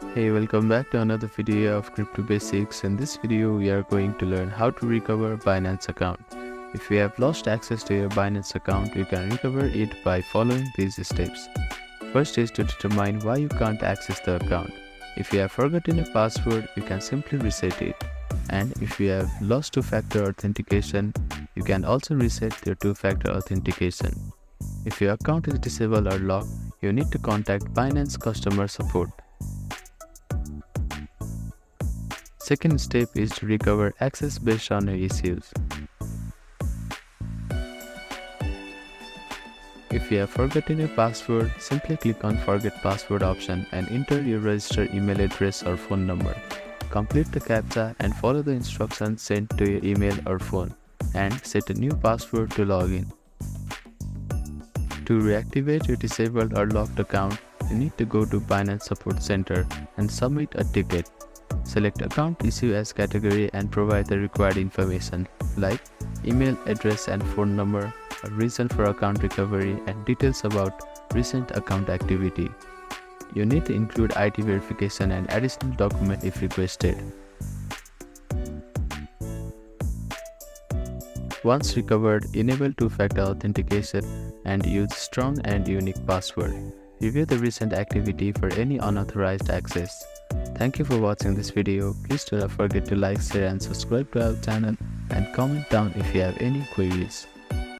Hey, welcome back to another video of Crypto Basics. In this video, we are going to learn how to recover Binance account. If you have lost access to your Binance account, you can recover it by following these steps. First is to determine why you can't access the account. If you have forgotten a password, you can simply reset it. And if you have lost two-factor authentication, you can also reset your two-factor authentication. If your account is disabled or locked, you need to contact Binance customer support. Second step is to recover access based on your issues. If you have forgotten your password, simply click on Forget Password option and enter your registered email address or phone number. Complete the CAPTCHA and follow the instructions sent to your email or phone, and set a new password to log in. To reactivate your disabled or locked account, you need to go to Binance Support Center and submit a ticket. Select Account Issue as category and provide the required information like email address and phone number, a reason for account recovery, and details about recent account activity. You need to include ID verification and additional document if requested. Once recovered, enable two-factor authentication and use strong and unique password. Review the recent activity for any unauthorized access. Thank you for watching this video. Please do not forget to like, share and subscribe to our channel, and comment down if you have any queries.